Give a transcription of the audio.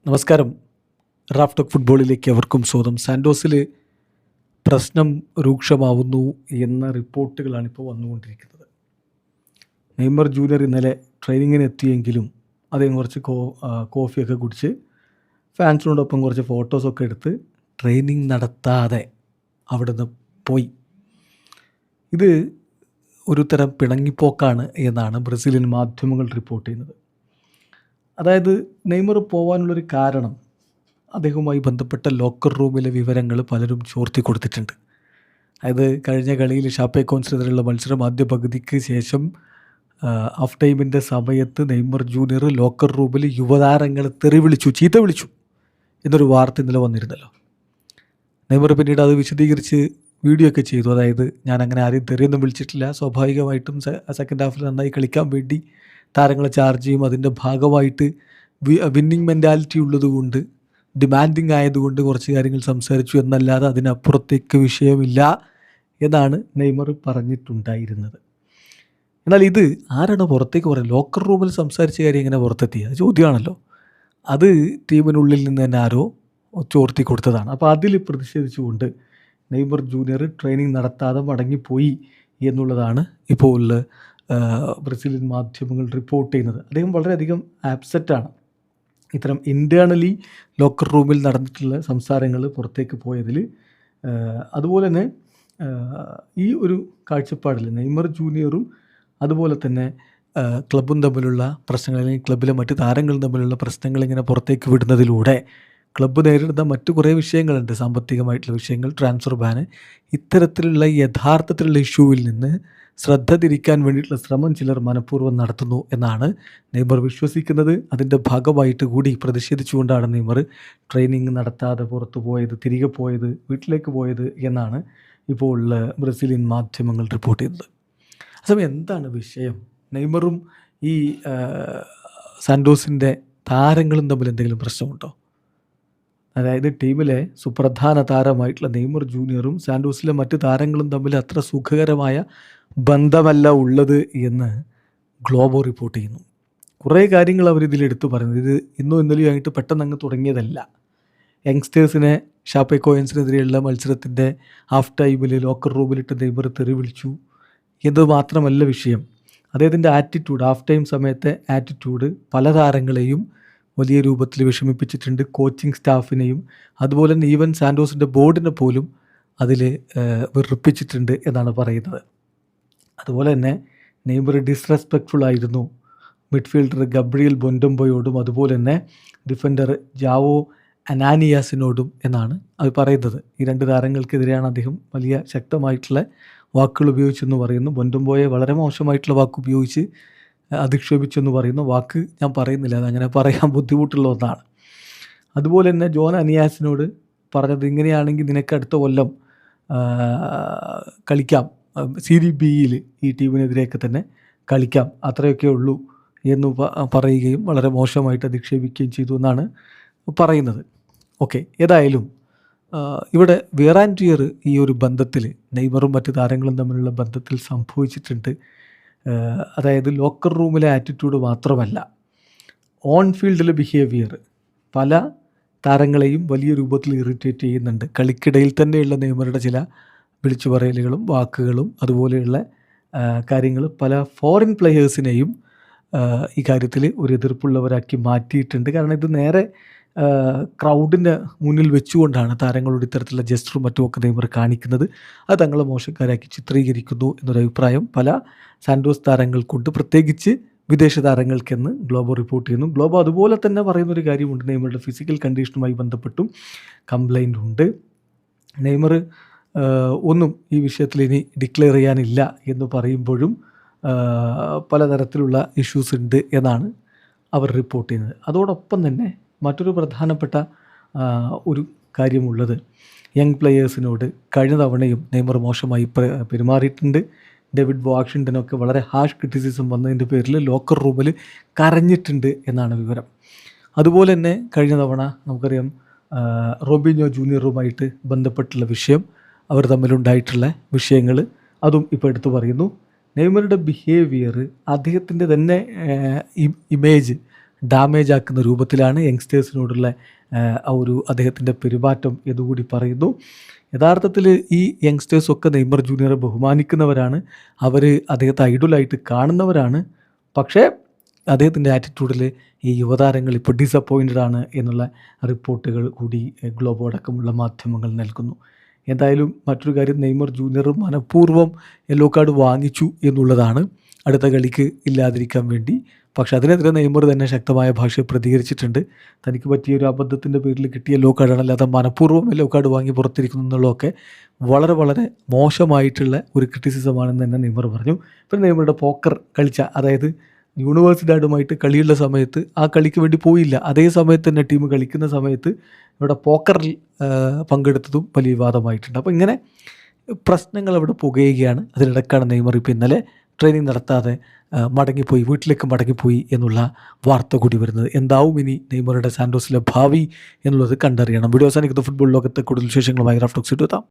നമസ്കാരം. Raf talk ഫുട്ബോളിലേക്ക് അവർക്കും സ്വാഗതം. സാൻഡോസിൽ പ്രശ്നം രൂക്ഷമാവുന്നു എന്ന റിപ്പോർട്ടുകളാണ് ഇപ്പോൾ വന്നുകൊണ്ടിരിക്കുന്നത്. നെയ്മർ ജൂനിയർ ഇന്നലെ ട്രെയിനിങ്ങിന് എത്തിയെങ്കിലും അദ്ദേഹം കുറച്ച് കോഫിയൊക്കെ കുടിച്ച് ഫാൻസിനോടൊപ്പം കുറച്ച് ഫോട്ടോസൊക്കെ എടുത്ത് ട്രെയിനിങ് നടത്താതെ അവിടുന്ന് പോയി. ഇത് ഒരു തരം പിണങ്ങിപ്പോക്കാണ് എന്നാണ് ബ്രസീലിയൻ മാധ്യമങ്ങൾ റിപ്പോർട്ട് ചെയ്യുന്നത്. അതായത് നെയ്മർ പോകാനുള്ളൊരു കാരണം അദ്ദേഹവുമായി ബന്ധപ്പെട്ട ലോക്കർ റൂമിലെ വിവരങ്ങൾ പലരും ചോർത്തി കൊടുത്തിട്ടുണ്ട്. അതായത് കഴിഞ്ഞ കളിയിൽ ഷാപ്പേക്കോൻസിനെതിരെയുള്ള മത്സരം ആദ്യ പകുതിക്ക് ശേഷം ഹാഫ് ടൈമിൻ്റെ സമയത്ത് നെയ്മർ ജൂനിയർ ലോക്കർ റൂമിൽ യുവതാരങ്ങളെ ചീത്ത വിളിച്ചു എന്നൊരു വാർത്ത ഇന്നലെ വന്നിരുന്നല്ലോ. നെയ്മർ പിന്നീട് അത് വിശദീകരിച്ച് വീഡിയോ ഒക്കെ ചെയ്തു. അതായത് ഞാൻ അങ്ങനെ ആരെയും തെറിയൊന്നും വിളിച്ചിട്ടില്ല, സ്വാഭാവികമായിട്ടും സെക്കൻഡ് ഹാഫിൽ നന്നായി കളിക്കാൻ വേണ്ടി താരങ്ങളെ ചാർജ് ചെയ്യും, അതിൻ്റെ ഭാഗമായിട്ട് വിന്നിങ് മെൻറ്റാലിറ്റി ഉള്ളതുകൊണ്ട് ഡിമാൻഡിങ് ആയതുകൊണ്ട് കുറച്ച് കാര്യങ്ങൾ സംസാരിച്ചു എന്നല്ലാതെ അതിനപ്പുറത്തേക്ക് വിഷയമില്ല എന്നാണ് നെയ്മർ പറഞ്ഞിട്ടുണ്ടായിരുന്നത്. എന്നാൽ ഇത് ആരാണ് പുറത്തേക്ക് പറയുന്നത്? ലോക്കർ റൂമിൽ സംസാരിച്ച കാര്യം എങ്ങനെ പുറത്തെത്തി? അത് ചോദ്യമാണല്ലോ. അത് ടീമിനുള്ളിൽ നിന്ന് തന്നെ ആരോ ചോർത്തി കൊടുത്തതാണ്. അപ്പോൾ അതിൽ പ്രതിഷേധിച്ചുകൊണ്ട് നെയ്മർ ജൂനിയർ ട്രെയിനിങ് നടത്താതെ മടങ്ങിപ്പോയി എന്നുള്ളതാണ് ഇപ്പോൾ ബ്രസീലിയൻ മാധ്യമങ്ങൾ റിപ്പോർട്ട് ചെയ്യുന്നത്. അദ്ദേഹം വളരെയധികം ആപ്സെറ്റാണ്. ഇത്തരം ഇൻറ്റേർണലി ലോക്കർ റൂമിൽ നടന്നിട്ടുള്ള സംസാരങ്ങൾ പുറത്തേക്ക് പോയതിൽ. അതുപോലെ തന്നെ ഈ ഒരു കാഴ്ചപ്പാടിൽ നെയ്മർ ജൂനിയറും അതുപോലെ തന്നെ ക്ലബ്ബും തമ്മിലുള്ള പ്രശ്നങ്ങൾ, അല്ലെങ്കിൽ ക്ലബ്ബിലെ മറ്റ് താരങ്ങളും തമ്മിലുള്ള പ്രശ്നങ്ങൾ ഇങ്ങനെ പുറത്തേക്ക് വിടുന്നതിലൂടെ ക്ലബ്ബ് നേരിടുന്ന മറ്റു കുറേ വിഷയങ്ങളുണ്ട്, സാമ്പത്തികമായിട്ടുള്ള വിഷയങ്ങൾ, ട്രാൻസ്ഫർ ബാന്, ഇത്തരത്തിലുള്ള യഥാർത്ഥത്തിലുള്ള ഇഷ്യൂവിൽ നിന്ന് ശ്രദ്ധ തിരിക്കാൻ വേണ്ടിയിട്ടുള്ള ശ്രമം ചിലർ മനഃപൂർവ്വം നടത്തുന്നു എന്നാണ് നെയ്മർ വിശ്വസിക്കുന്നത്. അതിൻ്റെ ഭാഗമായിട്ട് കൂടി പ്രതിഷേധിച്ചുകൊണ്ടാണ് നെയ്മർ ട്രെയിനിങ് നടത്താതെ പുറത്തു പോയത്, തിരികെ പോയത്, വീട്ടിലേക്ക് പോയത് എന്നാണ് ഇപ്പോൾ ബ്രസീലിയൻ മാധ്യമങ്ങൾ റിപ്പോർട്ട് ചെയ്യുന്നത്. അതേസമയം എന്താണ് വിഷയം? നെയ്മറും ഈ സാൻഡോസിൻ്റെ താരങ്ങളും തമ്മിൽ എന്തെങ്കിലും പ്രശ്നമുണ്ടോ? അതായത് ടീമിലെ സുപ്രധാന താരമായിട്ടുള്ള നെയ്മർ ജൂനിയറും സാൻഡോസിലെ മറ്റ് താരങ്ങളും തമ്മിൽ അത്ര സുഖകരമായ ബന്ധമല്ല ഉള്ളത് എന്ന് ഗ്ലോബോ റിപ്പോർട്ട് ചെയ്യുന്നു. കുറേ കാര്യങ്ങൾ അവരിതിൽ എടുത്തു പറയുന്നത്, ഇത് ഇന്നോ ഇന്നലെയോ ആയിട്ട് പെട്ടെന്ന് അങ്ങ് തുടങ്ങിയതല്ല. യങ്സ്റ്റേഴ്സിനെ ഷാപ്പേക്കോയൻസിനെതിരെയുള്ള മത്സരത്തിൻ്റെ ഹാഫ് ടൈമിൽ ലോക്കർ റൂമിലിട്ട് നെയ്മർ തെറി വിളിച്ചു എന്നത് മാത്രമല്ല വിഷയം. അദ്ദേഹത്തിൻ്റെ ആറ്റിറ്റ്യൂഡ്, ഹാഫ് ടൈം സമയത്തെ ആറ്റിറ്റ്യൂഡ് പല താരങ്ങളെയും വലിയ രൂപത്തിൽ വിഷമിപ്പിച്ചിട്ടുണ്ട്, കോച്ചിങ് സ്റ്റാഫിനെയും അതുപോലെ തന്നെ ഈവൻ സാൻഡോസിൻ്റെ ബോർഡിനെ പോലും അതിൽ വെറുപ്പിച്ചിട്ടുണ്ട് എന്നാണ് പറയുന്നത്. അതുപോലെ തന്നെ നെയ്മർ ഡിസ്റെസ്പെക്റ്റ്ഫുൾ ആയിരുന്നു മിഡ്ഫീൽഡർ ഗബ്രിയൽ ബൊൻഡംബോയോടും അതുപോലെ തന്നെ ഡിഫൻഡർ ജാവോ അനാനിയാസിനോടും എന്നാണ് അത് പറയുന്നത്. ഈ രണ്ട് താരങ്ങൾക്കെതിരെയാണ് അദ്ദേഹം വലിയ ശക്തമായിട്ടുള്ള വാക്കുകൾ ഉപയോഗിച്ചെന്ന് പറയുന്നു. ബൊൻഡംബോയെ വളരെ മോശമായിട്ടുള്ള വാക്ക് ഉപയോഗിച്ച് അധിക്ഷേപിച്ചെന്ന് പറയുന്നു. വാക്ക് ഞാൻ പറയുന്നില്ല, അതങ്ങനെ പറയാൻ ബുദ്ധിമുട്ടുള്ള ഒന്നാണ്. അതുപോലെ തന്നെ ജോൺ അനിയാസിനോട് പറഞ്ഞത്, ഇങ്ങനെയാണെങ്കിൽ നിനക്ക് അടുത്ത കൊല്ലം കളിക്കാം, സീരി ബിയിൽ ഈ ടീമിനെതിരെയൊക്കെ തന്നെ കളിക്കാം, അത്രയൊക്കെ ഉള്ളൂ എന്ന് പറയുകയും വളരെ മോശമായിട്ട് അധിക്ഷേപിക്കുകയും ചെയ്തു എന്നാണ് പറയുന്നത്. ഓക്കെ, ഏതായാലും ഇവിടെ വിയർ ആൻഡ് ടിയർ ഈ ഒരു ബന്ധത്തിൽ, നെയ്മറും മറ്റ് താരങ്ങളും തമ്മിലുള്ള ബന്ധത്തിൽ സംഭവിച്ചിട്ടുണ്ട്. അതായത് ലോക്കർ റൂമിലെ ആറ്റിറ്റ്യൂഡ് മാത്രമല്ല, ഓൺ ഫീൽഡിലെ ബിഹേവിയർ പല താരങ്ങളെയും വലിയ രൂപത്തിൽ ഇറിറ്റേറ്റ് ചെയ്യുന്നുണ്ട്. കളിക്കിടയിൽ തന്നെയുള്ള നെയ്മറുടെ ചില വിളിച്ചു പറയലുകളും വാക്കുകളും അതുപോലെയുള്ള കാര്യങ്ങൾ പല ഫോറിൻ പ്ലെയേഴ്സിനെയും ഈ കാര്യത്തിൽ ഒരു എതിർപ്പുള്ളവരാക്കി മാറ്റിയിട്ടുണ്ട്. കാരണം ഇത് നേരെ ക്രൗഡിൻ്റെ മുന്നിൽ വെച്ചുകൊണ്ടാണ് താരങ്ങളോട് ഇത്തരത്തിലുള്ള ജസ്റ്ററും മറ്റുമൊക്കെ നെയ്മർ കാണിക്കുന്നത്. അത് തങ്ങളെ മോശക്കാരാക്കി ചിത്രീകരിക്കുന്നു എന്നൊരഭിപ്രായം പല സാൻഡോസ് താരങ്ങൾക്കുണ്ട്, പ്രത്യേകിച്ച് വിദേശ താരങ്ങൾക്കെന്ന് ഗ്ലോബോ റിപ്പോർട്ട് ചെയ്യുന്നു. ഗ്ലോബോ അതുപോലെ തന്നെ പറയുന്നൊരു കാര്യമുണ്ട്, നെയ്മറുടെ ഫിസിക്കൽ കണ്ടീഷനുമായി ബന്ധപ്പെട്ടും കംപ്ലൈൻ്റ് ഉണ്ട്. നെയ്മർ ഒന്നും ഈ വിഷയത്തിൽ ഇനി ഡിക്ലെയർ ചെയ്യാനില്ല എന്ന് പറയുമ്പോഴും പലതരത്തിലുള്ള ഇഷ്യൂസ് ഉണ്ട് എന്നാണ് അവർ റിപ്പോർട്ട് ചെയ്യുന്നത്. അതോടൊപ്പം തന്നെ മറ്റൊരു പ്രധാനപ്പെട്ട ഒരു കാര്യമുള്ളത്, യങ് പ്ലെയേഴ്സിനോട് കഴിഞ്ഞ തവണയും നെയ്മർ മോശമായി പെരുമാറിയിട്ടുണ്ട്. ഡേവിഡ് വാഷിംഗ്ടനൊക്കെ വളരെ ഹാഷ് ക്രിറ്റിസിസം വന്നതിൻ്റെ പേരിൽ ലോക്കർ റൂമിൽ കരഞ്ഞിട്ടുണ്ട് എന്നാണ് വിവരം. അതുപോലെ തന്നെ കഴിഞ്ഞ തവണ നമുക്കറിയാം റോബിഞ്ഞോ ജൂനിയറുമായിട്ട് ബന്ധപ്പെട്ടുള്ള വിഷയം, അവർ തമ്മിലുണ്ടായിട്ടുള്ള വിഷയങ്ങൾ, അതും ഇപ്പോൾ എടുത്തു പറയുന്നു. നെയ്മറുടെ ബിഹേവിയർ അദ്ദേഹത്തിൻ്റെ തന്നെ ഇമേജ് ഡാമേജ് ആക്കുന്ന രൂപത്തിലാണ് യങ്സ്റ്റേഴ്സിനോടുള്ള ആ ഒരു അദ്ദേഹത്തിൻ്റെ പെരുമാറ്റം എന്നുകൂടി പറയുന്നു. യഥാർത്ഥത്തിൽ ഈ യങ്സ്റ്റേഴ്സൊക്കെ നെയ്മർ ജൂനിയറെ ബഹുമാനിക്കുന്നവരാണ്, അവർ അദ്ദേഹത്തെ ഐഡലായിട്ട് കാണുന്നവരാണ്. പക്ഷേ അദ്ദേഹത്തിൻ്റെ ആറ്റിറ്റ്യൂഡിൽ ഈ യുവതാരങ്ങൾ ഇപ്പോൾ ഡിസപ്പോയിൻറ്റഡ് ആണ് എന്നുള്ള റിപ്പോർട്ടുകൾ കൂടി ഗ്ലോബോ അടക്കമുള്ള മാധ്യമങ്ങൾ നൽകുന്നു. എന്തായാലും മറ്റൊരു കാര്യം, നെയ്മർ ജൂനിയർ മനഃപൂർവ്വം യെല്ലോ കാർഡ് വാങ്ങിച്ചു എന്നുള്ളതാണ്, അടുത്ത കളിക്ക് ഇല്ലാതിരിക്കാൻ വേണ്ടി. പക്ഷെ അതിനെതിരെ നെയ്മർ തന്നെ ശക്തമായ ഭാഷയിൽ പ്രതികരിച്ചിട്ടുണ്ട്. തനിക്ക് പറ്റിയ ഒരു അബദ്ധത്തിൻ്റെ പേരിൽ കിട്ടിയ യെല്ലോ കാർഡാണ്, അല്ലാതെ മനഃപൂർവ്വം യെല്ലോ കാർഡ് വാങ്ങി പുറത്തിരിക്കുന്നു എന്നുള്ളതൊക്കെ വളരെ വളരെ മോശമായിട്ടുള്ള ഒരു ക്രിറ്റിസിസമാണെന്ന് തന്നെ നെയ്മർ പറഞ്ഞു. പിന്നെ നെയ്മറുടെ പോക്കർ കളിച്ച, അതായത് യൂണിവേഴ്സിഡാഡുമായിട്ട് കളിയുള്ള സമയത്ത് ആ കളിക്ക് വേണ്ടി പോയില്ല, അതേ സമയത്ത് തന്നെ ടീം കളിക്കുന്ന സമയത്ത് ഇവിടെ പോക്കറിൽ പങ്കെടുത്തതും വലിയ വിവാദമായിട്ടുണ്ട്. അപ്പോൾ ഇങ്ങനെ പ്രശ്നങ്ങൾ അവിടെ പുകയുകയാണ്. അതിനിടക്കാണ് നെയ്മർ ഇപ്പോൾ ഇന്നലെ ട്രെയിനിങ് നടത്താതെ വീട്ടിലേക്ക് മടങ്ങിപ്പോയി എന്നുള്ള വാർത്ത കൂടി വരുന്നത്. എന്താവും ഇനി നെയ്മറുടെ സാൻഡോസിലെ ഭാവി എന്നുള്ളത് കണ്ടറിയണം. വീഡിയോ അവസാനിക്കുന്ന ഫുട്ബോൾ ലോകത്തെ കൂടുതൽ വിശേഷങ്ങളുമായി റാഫ് ടോക്സ് എത്താം.